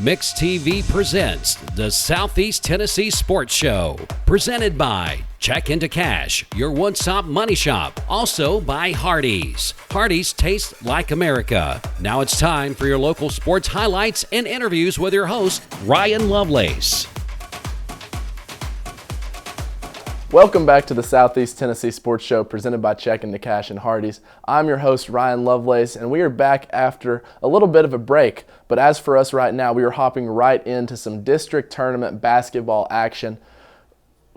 Mix TV presents the Southeast Tennessee Sports Show, presented by Check Into Cash, your one-stop money shop. Also by Hardee's. Hardee's tastes like America. Now it's time for your local sports highlights and interviews with your host, Ryan Lovelace. Welcome back to the Southeast Tennessee Sports Show presented by Check Into Cash and Hardee's. I'm your host, Ryan Lovelace, and we are back after a little bit of a break. But as for us right now, we are hopping right into some district tournament basketball action.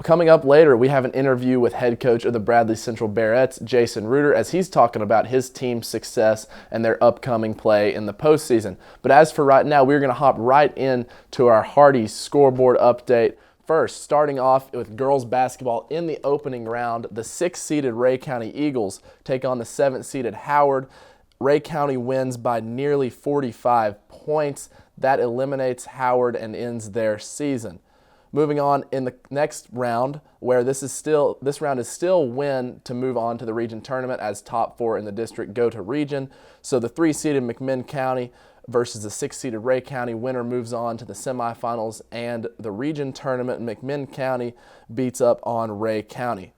Coming up later, we have an interview with head coach of the Bradley Central Bearettes, Jason Reuter, as he's talking about his team's success and their upcoming play in the postseason. But as for right now, we're going to hop right into our Hardee scoreboard update. First, starting off with girls basketball in the opening round, the 6th-seeded Ray County Eagles take on the 7th-seeded Howard. Ray County wins by nearly 45 points. That eliminates Howard and ends their season. Moving on in the next round, where this round is still win to move on to the region tournament, as top 4 in the district go to region. So the 3-seeded McMinn County versus the 6th-seeded Ray County winner moves on to the semifinals, and the region tournament, McMinn County beats up on Ray County.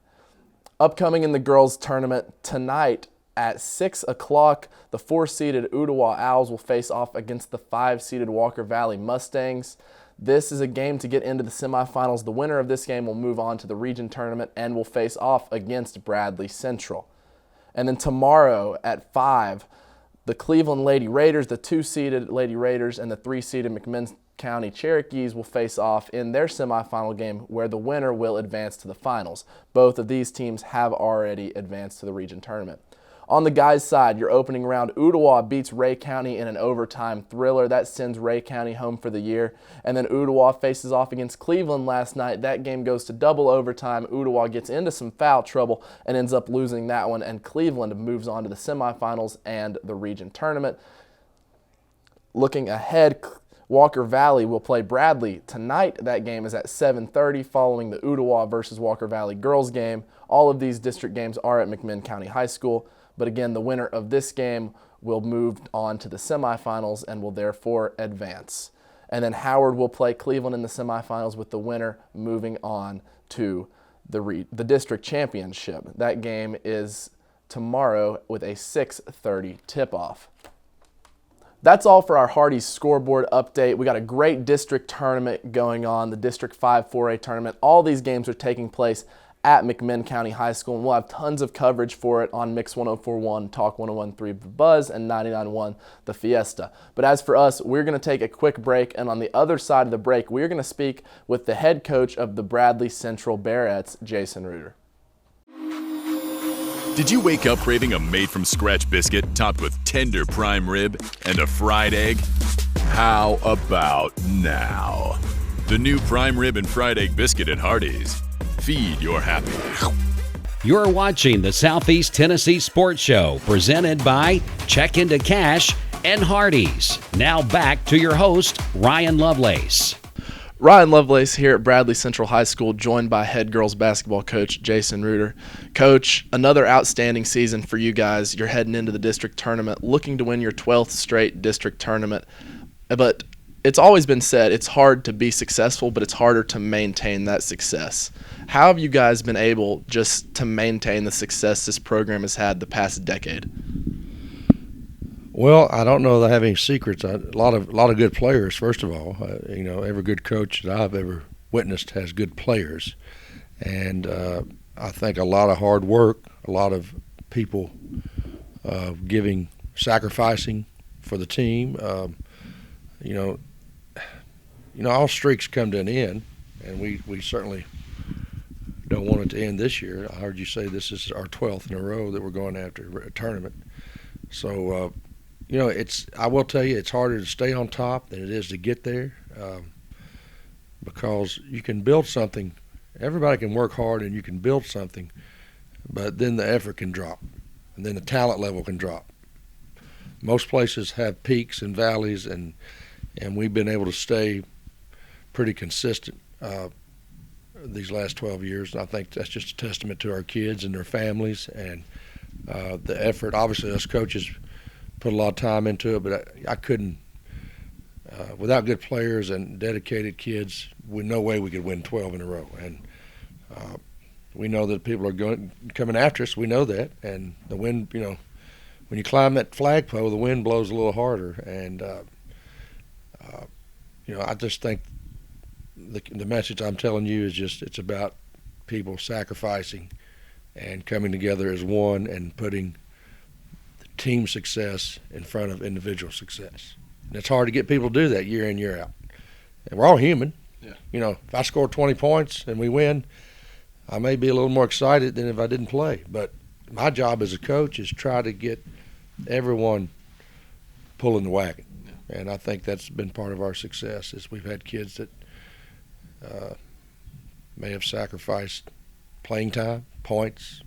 Upcoming in the girls tournament tonight at 6 o'clock, the 4-seeded Ottawa Owls will face off against the 5-seeded Walker Valley Mustangs. This is a game to get into the semifinals. The winner of this game will move on to the region tournament and will face off against Bradley Central. And then tomorrow at 5, the Cleveland Lady Raiders, the 2-seeded Lady Raiders, and the 3-seeded McMinn County Cherokees will face off in their semifinal game, where the winner will advance to the finals. Both of these teams have already advanced to the region tournament. On the guys' side, your opening round, Ottawa beats Ray County in an overtime thriller. That sends Ray County home for the year. And then Ottawa faces off against Cleveland last night. That game goes to double overtime. Ottawa gets into some foul trouble and ends up losing that one. And Cleveland moves on to the semifinals and the region tournament. Looking ahead, Walker Valley will play Bradley tonight. That game is at 7:30 following the Ottawa versus Walker Valley girls game. All of these district games are at McMinn County High School. But again, the winner of this game will move on to the semifinals and will therefore advance. And then Howard will play Cleveland in the semifinals, with the winner moving on to the district championship. That game is tomorrow with a 6:30 tip-off. That's all for our Hardee scoreboard update. We got a great district tournament going on, the District 5 4A tournament. All these games are taking place at McMinn County High School, and we'll have tons of coverage for it on Mix 104.1, Talk 101.3 The Buzz, and 99.1 The Fiesta. But as for us, we're going to take a quick break, and on the other side of the break, we're going to speak with the head coach of the Bradley Central Bearettes, Jason Reuter. Did you wake up craving a made-from-scratch biscuit topped with tender prime rib and a fried egg? How about now? The new prime rib and fried egg biscuit at Hardee's. Feed your happy. You're watching the Southeast Tennessee Sports Show, presented by Check Into Cash and Hardee's. Now back to your host, Ryan Lovelace. Ryan Lovelace here at Bradley Central High School, joined by head girls basketball coach Jason Reuter. Coach, another outstanding season for you guys. You're heading into the district tournament, looking to win your 12th straight district tournament. But it's always been said it's hard to be successful, but it's harder to maintain that success. How have you guys been able just to maintain the success this program has had the past decade? Well, I don't know that I have any secrets. A lot of good players, first of all. Every good coach that I've ever witnessed has good players. And I think a lot of hard work, a lot of people sacrificing for the team. All streaks come to an end, and we certainly don't want it to end this year. I heard you say this is our 12th in a row that we're going after a tournament. So, I will tell you, it's harder to stay on top than it is to get there, because you can build something. Everybody can work hard and you can build something, but then the effort can drop, and then the talent level can drop. Most places have peaks and valleys, and we've been able to stay pretty consistent these last 12 years. And I think that's just a testament to our kids and their families and the effort. Obviously, us coaches put a lot of time into it, but I couldn't Without good players and dedicated kids, with no way we could win 12 in a row. And we know that people are coming after us. We know that. And the wind, when you climb that flagpole, the wind blows a little harder. And, I just think the message I'm telling you is just it's about people sacrificing and coming together as one and putting team success in front of individual success. And it's hard to get people to do that year in, year out. And we're all human. Yeah. If I score 20 points and we win, I may be a little more excited than if I didn't play. But my job as a coach is try to get everyone pulling the wagon. Yeah. And I think that's been part of our success is we've had kids that may have sacrificed playing time, points,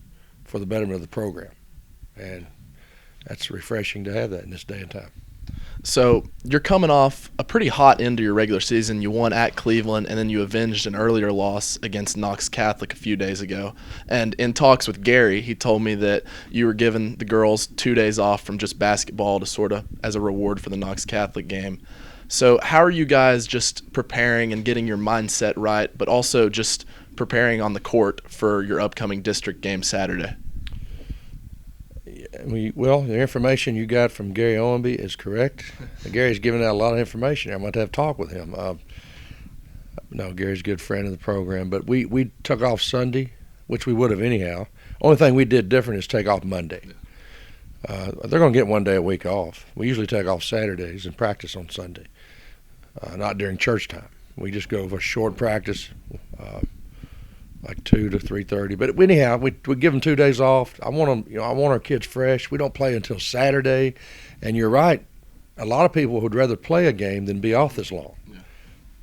for the betterment of the program. And that's refreshing to have that in this day and time. So you're coming off a pretty hot end to your regular season. You won at Cleveland, and then you avenged an earlier loss against Knox Catholic a few days ago. And in talks with Gary, he told me that you were giving the girls 2 days off from just basketball to sort of as a reward for the Knox Catholic game. So how are you guys just preparing and getting your mindset right, but also just preparing on the court for your upcoming district game Saturday? Well, the information you got from Gary Owenby is correct. Gary's given out a lot of information. I'm going to have a talk with him. No, Gary's a good friend of the program. But we took off Sunday, which we would have anyhow. Only thing we did different is take off Monday. They're going to get 1 day a week off. We usually take off Saturdays and practice on Sunday, not during church time. We just go for a short practice, like 2 to 3:30. But anyhow, we give them 2 days off. I want them, I want our kids fresh. We don't play until Saturday, and you're right. A lot of people would rather play a game than be off this long. Yeah.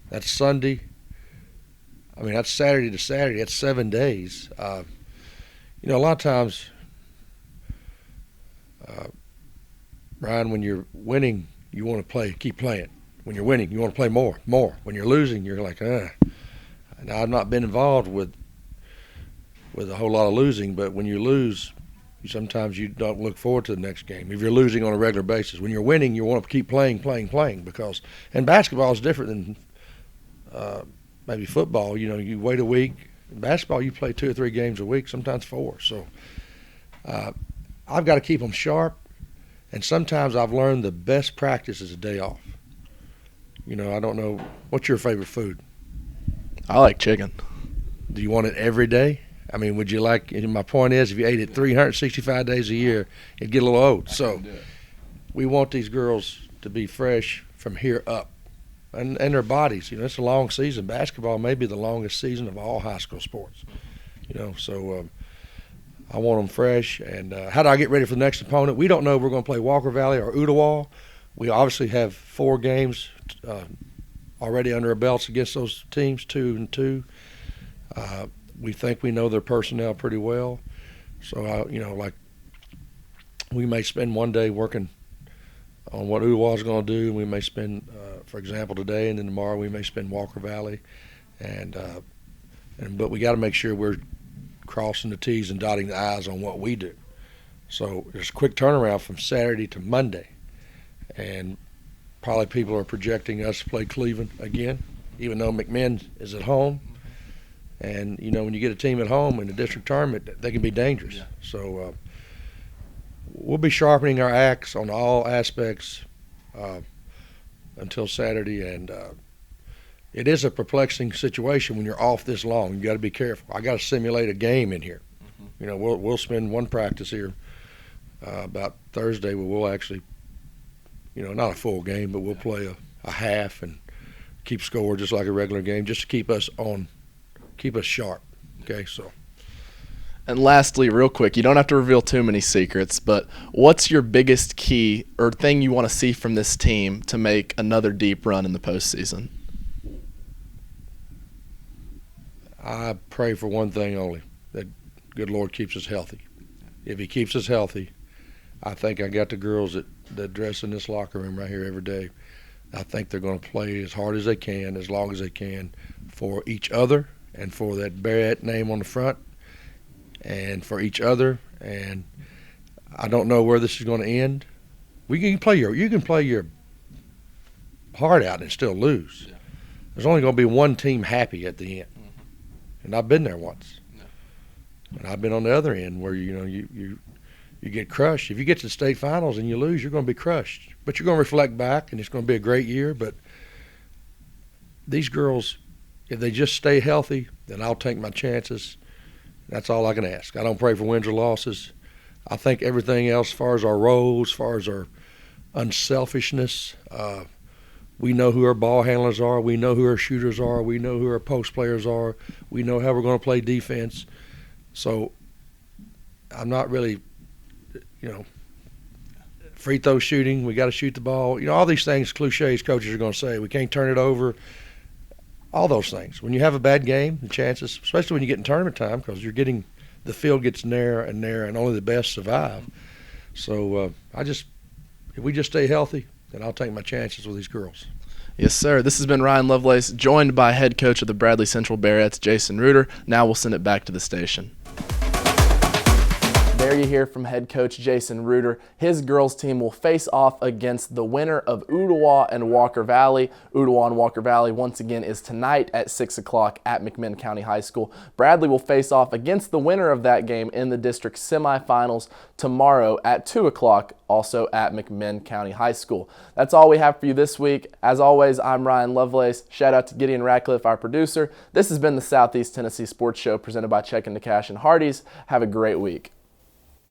That's Sunday. That's Saturday to Saturday. That's 7 days. A lot of times, Ryan, when you're winning, you want to keep playing. When you're winning, you want to play more. When you're losing, you're like, Now, I've not been involved with a whole lot of losing, but when you lose, sometimes you don't look forward to the next game. If you're losing on a regular basis, when you're winning, you want to keep playing because, and basketball is different than maybe football. You wait a week. In basketball, you play 2 or 3 games a week, sometimes 4. So I've got to keep them sharp, and sometimes I've learned the best practice is a day off. I don't know, what's your favorite food? I like chicken. Do you want it every day? Would you like, my point is, if you ate it 365 days a year, it'd get a little old. So we want these girls to be fresh from here up and their bodies. It's a long season. Basketball may be the longest season of all high school sports. So I want them fresh. And how do I get ready for the next opponent? We don't know if we're going to play Walker Valley or Ooltewah. We obviously have 4 games already under our belts against those teams, 2-2. We think we know their personnel pretty well. So, we may spend 1 day working on what Ooltewah's going to do. We may spend, for example, today, and then tomorrow we may spend Walker Valley. But we got to make sure we're crossing the T's and dotting the I's on what we do. So there's a quick turnaround from Saturday to Monday. And probably people are projecting us to play Cleveland again, even though McMinn is at home. And, when you get a team at home in the district tournament, they can be dangerous. Yeah. So we'll be sharpening our axe on all aspects until Saturday. And it is a perplexing situation when you're off this long. You got to be careful. I got to simulate a game in here. Mm-hmm. We'll spend one practice here about Thursday where we'll actually, not a full game, but we'll play a half and keep score just like a regular game, just to keep us sharp. Okay, so. And lastly, real quick, you don't have to reveal too many secrets, but what's your biggest key or thing you want to see from this team to make another deep run in the postseason? I pray for one thing only, that good Lord keeps us healthy. If he keeps us healthy, I think I got the girls that dress in this locker room right here every day. I think they're going to play as hard as they can, as long as they can, for each other and for that Bearettes name on the front and for each other. And I don't know where this is going to end. You can play your heart out and still lose. Yeah. There's only going to be one team happy at the end. And I've been there once. Yeah. And I've been on the other end where, you get crushed. If you get to the state finals and you lose, you're going to be crushed. But you're going to reflect back, and it's going to be a great year. But these girls, if they just stay healthy, then I'll take my chances. That's all I can ask. I don't pray for wins or losses. I think everything else, as far as our roles, as far as our unselfishness, we know who our ball handlers are. We know who our shooters are. We know who our post players are. We know how we're going to play defense. So I'm not really, free throw shooting. We got to shoot the ball. All these things, cliches coaches are going to say. We can't turn it over. All those things. When you have a bad game, the chances, especially when you get in tournament time, because the field gets narrower and narrower, and only the best survive. So if we just stay healthy, then I'll take my chances with these girls. Yes, sir. This has been Ryan Lovelace, joined by head coach of the Bradley Central Bearettes, Jason Reuter. Now we'll send it back to the station. There you hear from head coach Jason Reuter. His girls team will face off against the winner of Ooltewah and Walker Valley. Ooltewah and Walker Valley, once again, is tonight at 6 o'clock at McMinn County High School. Bradley will face off against the winner of that game in the district semifinals tomorrow at 2 o'clock, also at McMinn County High School. That's all we have for you this week. As always, I'm Ryan Lovelace. Shout out to Gideon Ratcliffe, our producer. This has been the Southeast Tennessee Sports Show presented by Check Into Cash and Hardee's. Have a great week.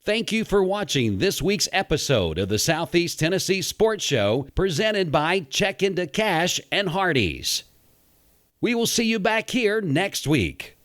Thank you for watching this week's episode of the Southeast Tennessee Sports Show presented by Check Into Cash and Hardee's. We will see you back here next week.